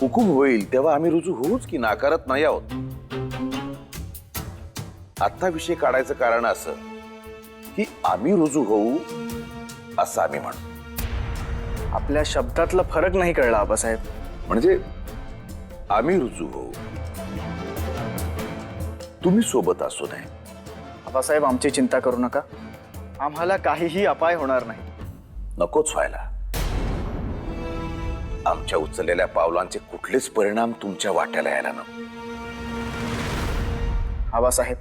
हुकूम होईल तेव्हा आम्ही रुजू होऊच की नाकारत नाही आहोत. आता विषय काढायचं कारण असं की आम्ही रुजू होऊ असं आम्ही म्हणतो. आपल्या शब्दातला फरक नाही कळला आबासाहेब. म्हणजे आम्ही रुजू होऊ, तुम्ही सोबत असू नये. आबासाहेब, आमची चिंता करू नका. आम्हाला काहीही अपाय होणार नाही. नकोच व्हायला. आमच्या उचललेल्या पावलांचे कुठलेच परिणाम तुमच्या वाट्याला यायला नको. आबासाहेब,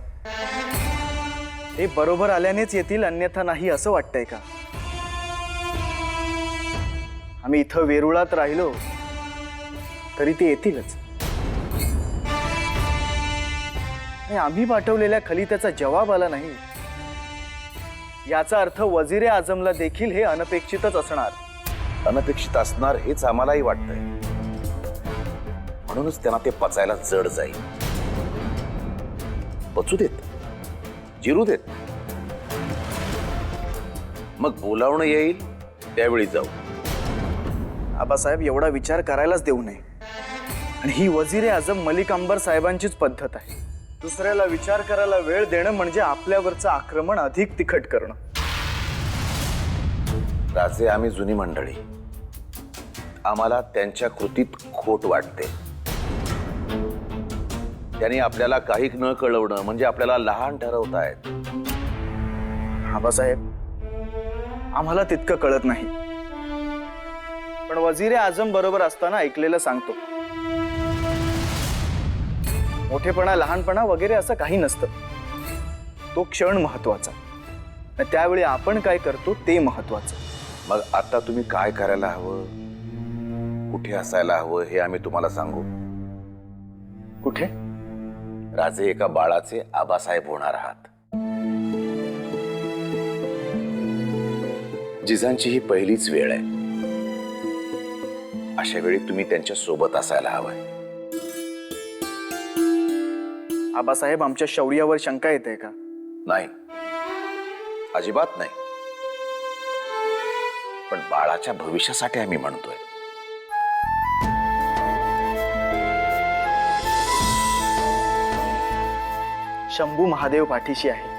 हे बरोबर आल्यानेच येतील, अन्यथा नाही असं वाटतंय का? आम्ही इथं वेरुळात राहिलो तरी ते येतीलच. आणि आम्ही पाठवलेल्या खलित्याचा जवाब आला नाही याचा अर्थ वजीर आझमला देखील हे अनपेक्षितच असणार. अनपेक्षित असणार हेच आम्हालाही वाटतंय. म्हणूनच त्यांना ते पचायला जड जाईल. पचू देत, जिरू देत, मग बोलावणं येईल त्यावेळी जाऊ. आबासाहेब, एवढा विचार करायलाच देऊ नये. आणि ही वजीर आझम मलिक अंबर साहेबांचीच पद्धत आहे. दुसऱ्याला विचार करायला वेळ देणं म्हणजे आपल्यावरचं आक्रमण अधिक तिखट करणं. राजे, आम्ही जुनी मंडळी, आम्हाला त्यांच्या कृतीत खोट वाटते. त्यांनी आपल्याला काही न कळवणं म्हणजे आपल्याला लहान ठरवतायत. आबासाहेब, आम्हाला तितकं कळत नाही. पण वजीर आझम बरोबर असताना ऐकलेलं सांगतो. मोठेपणा, लहानपणा वगैरे असं काही नसतं. तो क्षण महत्वाचा. त्यावेळी आपण काय करतो ते महत्वाचं. मग आता तुम्ही काय करायला हवं, कुठे असायला हवं हे आम्ही तुम्हाला सांगू. कुठे? राजे, एका बाळाचे आबासाहेब होणार आहात. जिजांची ही पहिलीच वेळ आहे. अशा वेळी तुम्ही त्यांच्या सोबत असायला हवंय. आबासाहेब, आमच्या शौर्यावर शंका येते का? नाही, अजिबात नाही. पण बाळाच्या भविष्यासाठी आम्ही म्हणतोय. शंभू महादेव पाठीशी आहे.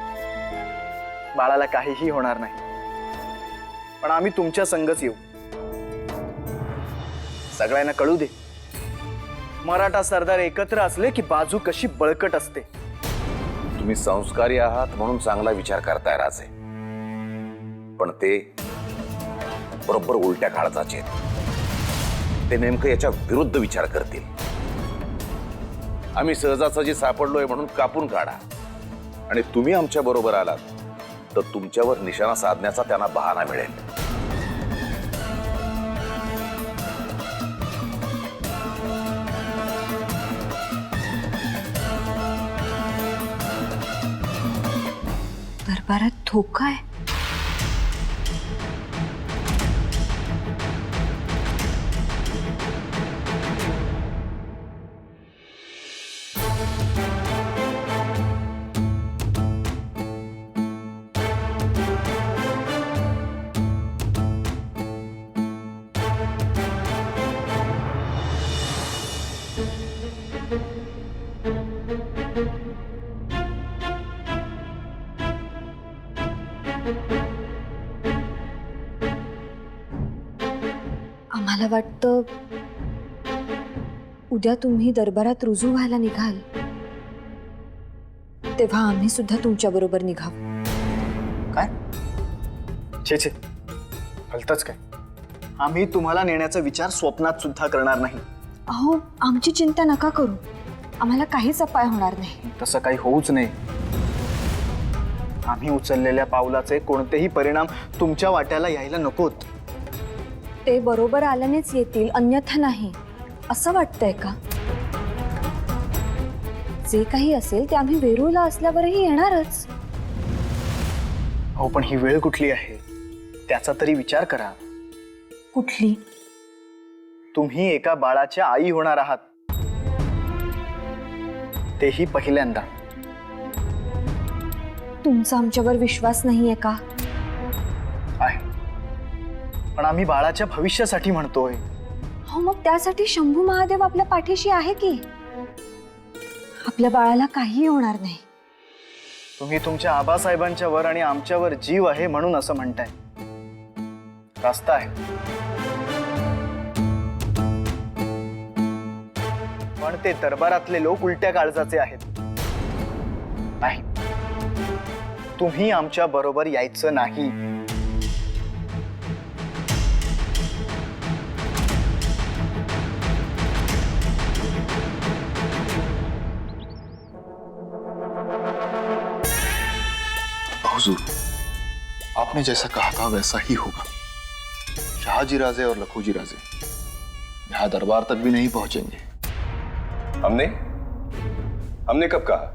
बाळाला काहीही होणार नाही. पण आम्ही तुमच्या संगच येऊ. सगळ्यांना कळू दे, मराठा सरदार एकत्र असले की बाजू कशी बळकट असते. तुम्ही संस्कारी आहात म्हणून चांगला विचार करताय राजे, पण ते बरोबर उलट्या काळजाचे आहेत. ते नेमकं याच्या विरुद्ध विचार करतील. आम्ही सहजासहजी सापडलोय म्हणून कापून काढा, आणि तुम्ही आमच्या बरोबर आलात तर तुमच्यावर निशाणा साधण्याचा त्यांना बहाणा मिळेल. दरबारात धोका आहे. आम्हाला वाटतं उद्या तुम्ही दरबारात रुजू व्हायला निघाल तेव्हा आम्ही सुद्धा तुमच्या बरोबर निघावं. काय छे छे, हलतच काय? आम्ही तुम्हाला नेण्याचा विचार स्वप्नात सुद्धा करणार नाही. अहो, आमची चिंता नका करू. आम्हाला काहीच अपाय होणार नाही. तसं काही होऊच नाही. आम्ही उचललेल्या पावलाचे कोणतेही परिणाम तुमच्या वाट्याला यायला नकोत. ते बरोबर आल्यानेच येतील, अन्यथा नाही असं वाटतंय का? जे काही असेल ते आम्ही वेरूळला असल्यावरही येणारच. हो, पण ही वेळ कुठली आहे त्याचा तरी विचार करा. कुठली? तुम्ही एका बाळाच्या आई होणार आहात, तेही पहिल्यांदा. तुमचा आमच्यावर विश्वास नाहीये का? आहे, पण आम्ही बाळाच्या भविष्यासाठी म्हणतोय. हो, मग त्यासाठी शंभू महादेव आपल्या पाठीशी आहे की. आपल्या बाळाला काही होणार नाही. तुम्ही तुमच्या आबासाहेबांच्या वर आणि आमच्यावर जीव आहे म्हणून असं म्हणताय. रास्ता आहे, पण ते दरबारातले लोक उलट्या काळजाचे आहेत. नाही, तुम्ही आमच्या बरोबर यायचं नाही. हुजूर, आपने जैसा कहा था वैसा ही होगा. शाहजी राजे और लखोजी राजे यहाँ दरबार तक भी नहीं पहुंचेंगे. हमने कब कहा?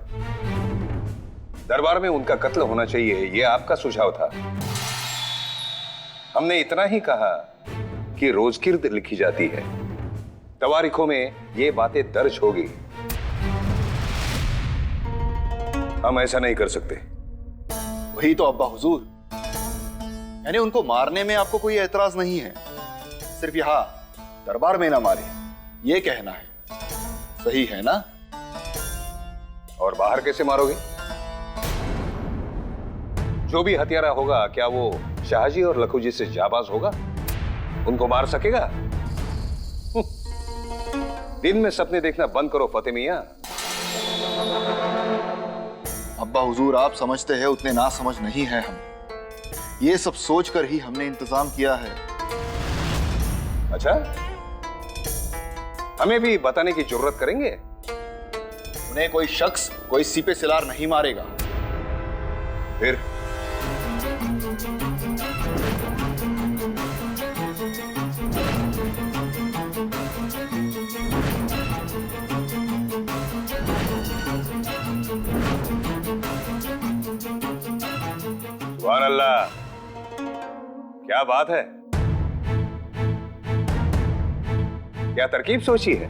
दरबार में उनका कत्ल होना चाहिए, ये आपका सुझाव था. हमने इतना ही कहा कि रोजकिर्द लिखी जाती है, तवारीखों में ये बातें दर्ज होगी. हम ऐसा नहीं कर सकते. वही तो अब्बा हुजूर, यानी उनको मारने में आपको कोई एतराज नहीं है, सिर्फ यहाँ दरबार में ना मारे ये कहना है. सही है ना? और बाहर कैसे मारोगे? जो भी हत्यारा होगा, क्या वो शाहजी और लखोजी से जाबाज होगा? उनको मार सकेगा? दिन में सपने देखना बंद करो फतेह मियां. अब्बा हुजूर, आप समझते हैं उतने ना समझ नहीं है हम. ये सब सोचकर ही हमने इंतजाम किया है. अच्छा, हमें भी बताने की जरूरत करेंगे? उन्हें कोई शख्स कोई सीपे सिलार नहीं मारेगा. फिर सुभान अल्लाह, क्या बात है, क्या तरकीब सोची है.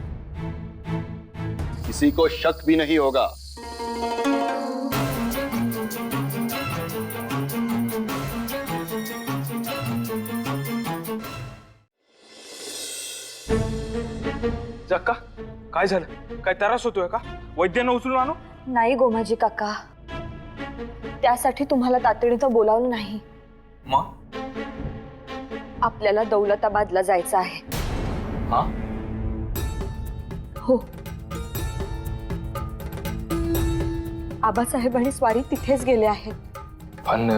किसी को शक भी नहीं होगा. जक्का, काय झालं? काय त्रास होतोय का? वैद्यांना उचलून आणू? नाही गोमाजी काका, त्यासाठी तुम्हाला तातडीनं बोलावलं नाही. मग आपल्याला दौलताबादला जायचं आहे. हा? हो, आबासाहेब आणि स्वारी तिथेच गेले आहेत. पण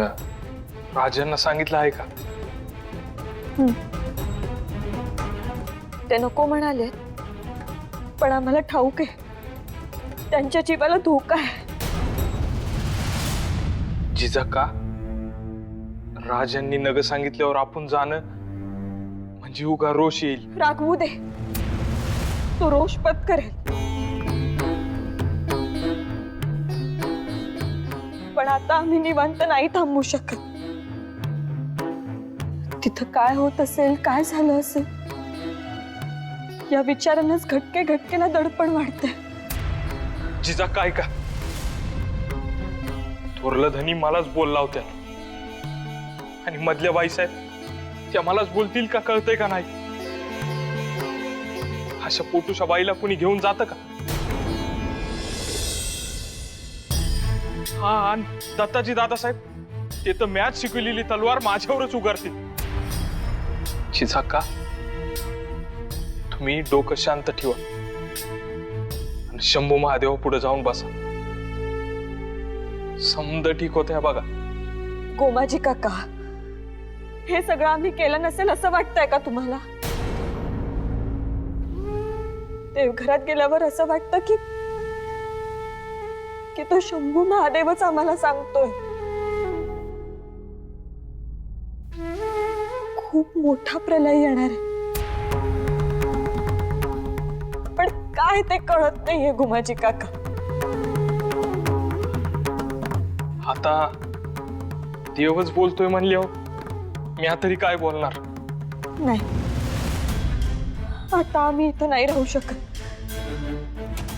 राजांना सांगितलं आहे का? ते नको म्हणाले, पण आम्हाला ठाऊक आहे त्यांच्या जीवाला धोका आहे. जिजाका, राजांनी नग सांगितल्यावर आपण जाणं म्हणजे उगा रोष येईल. रागवू दे, तो रोष पत्करेल. पण आता आम्ही निवांत नाही थांबू शकत. तिथं काय होत असेल, काय झालं असेल, या विचारानंच घटके घटकेला दडपण वाढतंय. जिजाका काय का, थोरलं धनी मलाच बोलला होत्या आणि मधल्या बाईसाहेब त्या मलाच बोलतील का कळतंय का नाही? अशा पोटूशा बाईला कुणी घेऊन जातं का? हा, आणि दत्ताजी दादासाहेब ते तर मॅच शिकवलेली तलवार माझ्यावरच उगारतील. जिजाका, तुम्ही डोकं शांत ठेवा आणि शंभू महादेवा पुढे जाऊन बसा. समद ठीक होत्या बघा. गोमाजी काका, हे सगळं आम्ही केलं नसेल असं वाटतंय का तुम्हाला? देवघरात गेल्यावर असं वाटतं की तो शंभू महादेवच आम्हाला सांगतोय. खूप मोठा प्रलय येणार आहे, पण काय ते कळत नाहीये गोमाजी काका. आता देवच बोलतोय म्हणल्यावर मी तरी काय बोलणार? नाही, आता आम्ही इथं नाही राहू शकत.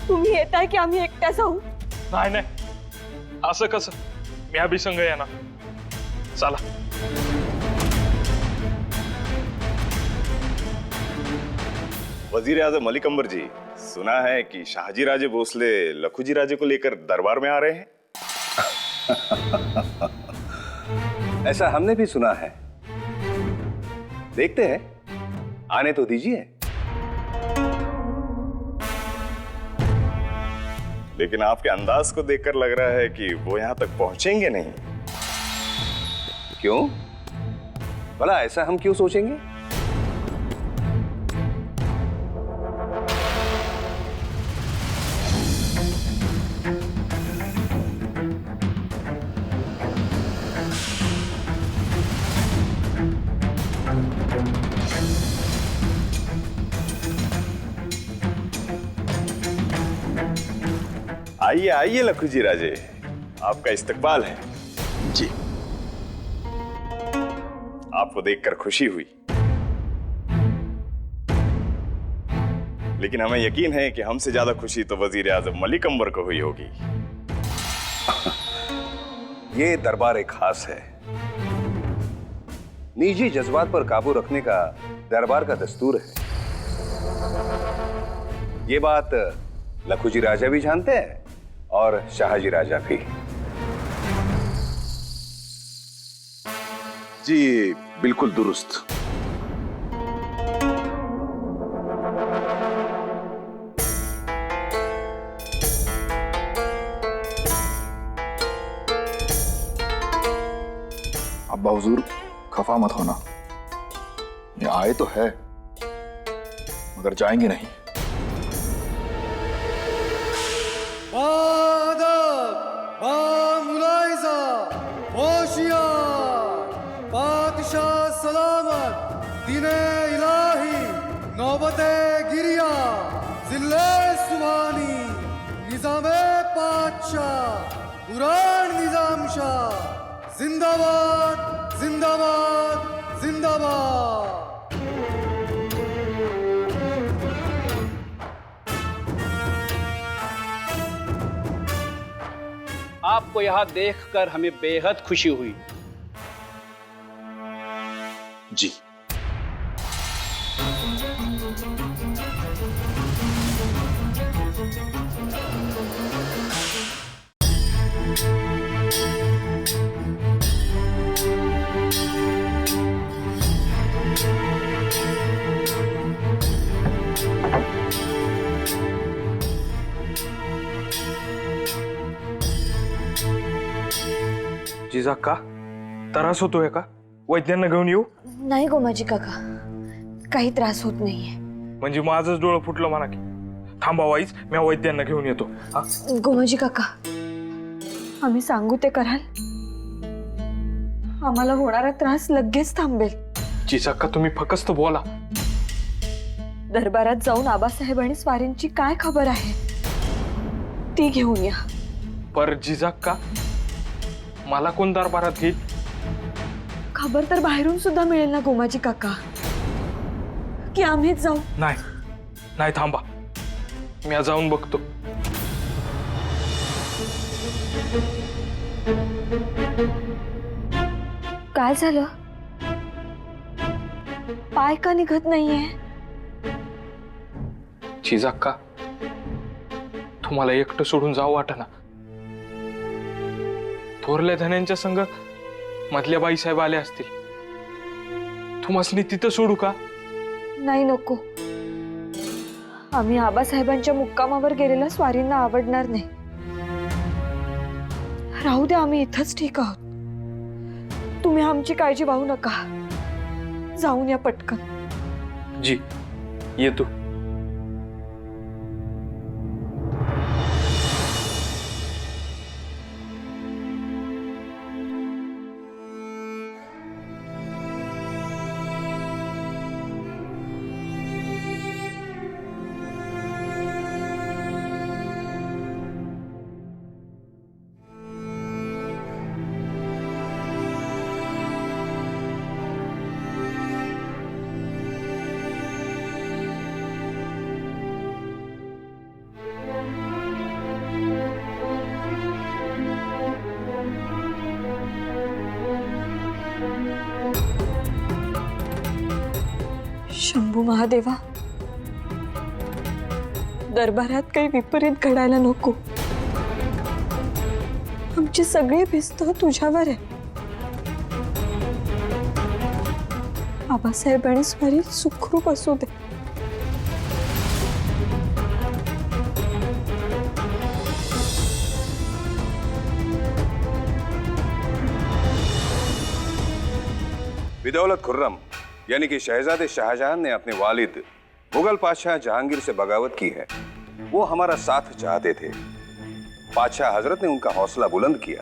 तुम्ही येताय की आम्ही एकट्या जाऊ? नाही नाही, असं कसं? मी अभिसंग येणार. चला. वजीर आजम मलिक अंबर जी, सुना है कि शाहजी राजे भोसले लखूजी राजे को लेकर दरबार में आ रहे हैं। ऐसा हमने भी सुना है। देखते हैं, आने तो दीजिए। लेकिन आपके अंदाज को देखकर लग रहा है कि वो यहां तक पहुंचेंगे नहीं। क्यों? भला ऐसा हम क्यों सोचेंगे? आइए आइए लखूजी राजे, आपका इस्तकबाल है। जी। आपको देखकर खुशी हुई, लेकिन हमें यकीन है कि हमसे ज्यादा खुशी तो वजीर आजम मलिक अंबर को हुई होगी। ये दरबार एक खास है। निजी जज्बात पर काबू रखने का दरबार का दस्तूर है। ये बात लखूजी राजा भी जानते हैं और शाहजी राजा भी। जी बिल्कुल दुरुस्त। अब्बा हुजूर, खफा मत होना। ये आए तो है मगर जाएंगे नहीं। बादशाह सलामत, दिने इलाही, नौबते गिरिया, जिले सुभानी, निजामे पातशाह, कुरान निजाम शाह, जिंदाबाद जिंदाबाद जिंदाबाद। आपको यहाँ देखकर हमें बेहद खुशी हुई। जी। जिजाक्का त्रास होतोय का? वैद्यांना घेऊन येऊ? नाही गोमाजी काका, काही त्रास होत नाहीये. म्हणजे माझंच डोळं फुटलं म्हणा की. थांबा वाईच, मी वैद्यांना घेऊन येतो. हा? गोमाजी काका, आम्ही सांगू ते कराल? आम्हाला होणारा त्रास लगेच थांबेल. जिजाक्का तुम्ही फक्त बोला. दरबारात जाऊन आबासाहेब आणि स्वारींची काय खबर आहे ती घेऊन या. पर जिजाक्का मला कोण दरबारात घेईल? खबर तर बाहेरून सुद्धा मिळेल ना गोमाजी काका, की आम्हीच जाऊ? नाही नाही, थांबा, मी जाऊन बघतो. काय झालं? पाय का निघत नाहीये? जिजाक्का तुम्हाला एकटं सोडून जाऊ वाटना. थोरल्या धन्यांच्या संग मधल्या बाईसाहेब आले असतील. तुम्हाला तिथं सोडू का? नाही, नको. आम्ही आबासाहेबांच्या मुक्कामावर गेलेला स्वारींना आवडणार नाही. राहू दे, आम्ही इथंच ठीक आहोत. तुम्ही आमची काळजी वाहू नका. जाऊन या पटकन. जी येतो. शंभू महादेवा, दरबारात काही विपरीत घडायला नको. आमची सगळी भिस्त तुझ्यावर आहे. आबासाहेब आणि स्वारी सुखरूप असू दे. बिदौलत खुर्रम यानी कि शहजादे शाहजहां ने अपने वालिद मुगल बादशाह जहांगीर से बगावत की है. वो हमारा साथ चाहते थे. बादशाह हजरत ने उनका हौसला बुलंद किया.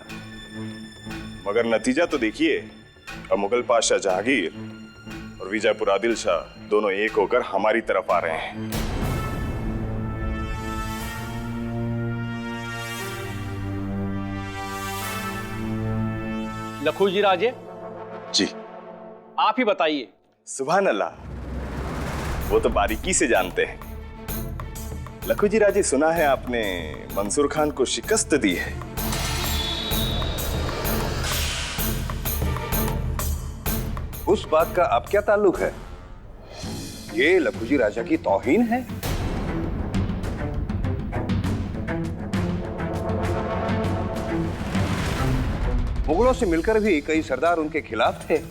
मगर नतीजा तो देखिए, अब मुगल बादशाह जहांगीर और विजयपुर आदिल शाह दोनों एक होकर हमारी तरफ आ रहे हैं. लखू जी राजे, जी आप ही बताइए. सुभान अल्लाह, वो तो बारीकी से जानते हैं. लखू जी राजे, सुना है आपने मंसूर खान को शिकस्त दी है. उस बात का अब क्या ताल्लुक है? ये लखूजी राजा की तौहीन है. मुगलों से मिलकर भी कई सरदार उनके खिलाफ थे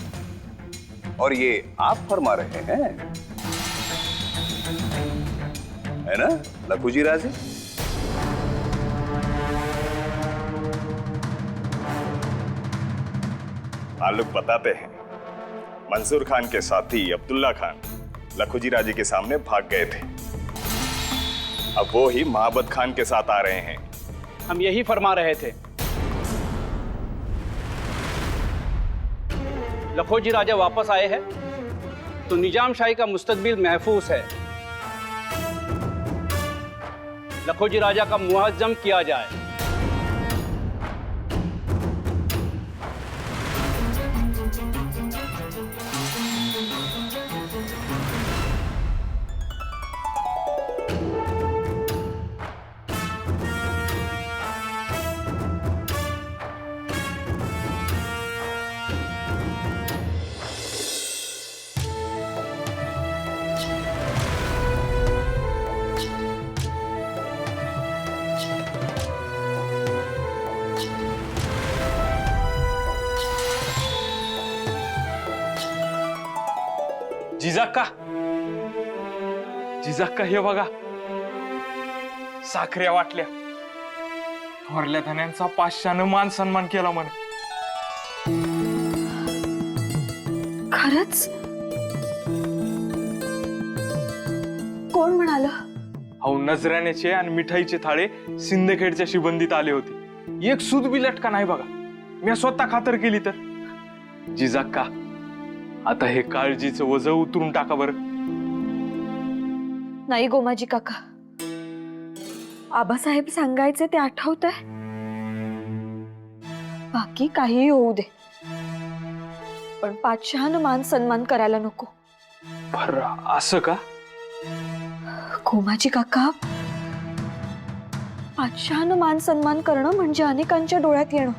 और ये आप फरमा रहे हैं, है ना लखूजी राजे? ताल्लुक बताते हैं. मंसूर खान के साथी अब्दुल्ला खान लखूजी राजे के सामने भाग गए थे. अब वो ही महाबत खान के साथ आ रहे हैं. हम यही फरमा रहे थे. लखोजी राजा वापस आए हैं तो निजाम शाही का मुस्तकबिल महफूज है. लखोजी राजा का मुआज्जम किया जाए. जिजाक्का, जिजाक्का हे बघा, साखऱ्या वाटल्या. थोरल्या धन्यांचा पाचशानं मान सन्मान केला म्हणे. खरंच? कोण म्हणाल? अहो नजराण्याचे आणि मिठाईचे थाळे सिंदखेडच्या शिबंदीत आले होते. एक सूद बी लटका नाही बघा. मी स्वतः खातर केली तर. जिजाक्का, आता हे काळजीचं वजं उतरून टाका बरं. नाही गोमाजी काका, आबासाहेब सांगायचे ते आठवतंय. बाकी काही होऊ दे, पण पातशहानं मान सन्मान करायला नको. बरं असं का? गोमाजी काका, पातशहानं मान सन्मान करणं म्हणजे अनेकांच्या डोळ्यात येणं,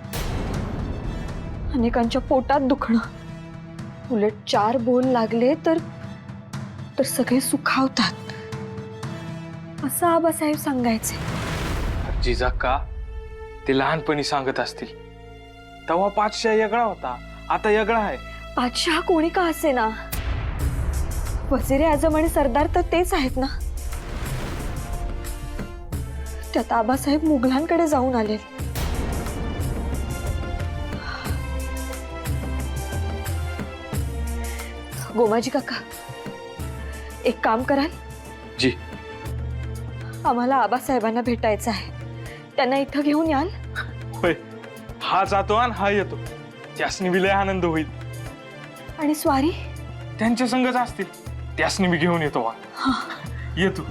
अनेकांच्या पोटात दुखणं. उलट 4 बोल लागले तर सगळे सुखावतात, असं आबासाहेब सांगायचे. जिजाक्का, ते लहानपणी सांगत असतील. तेव्हा पाचशा वेगळा होता, आता वेगळा आहे. पातशहा कोणी का असे ना, वजीर आजम आणि सरदार तर तेच आहेत ना. त्यात आबासाहेब मुघलांकडे जाऊन आले. गोमाजी काका, एक काम कराल? जी. आम्हाला आबासाहेबांना भेटायचं आहे, त्यांना इथं घेऊन याल? होय, हा जातो आणि हा येतो. त्यासनी विलय आनंद होईल. आणि स्वारी? त्यांच्या संगच असतील, त्यासनी मी घेऊन येतो. येतो.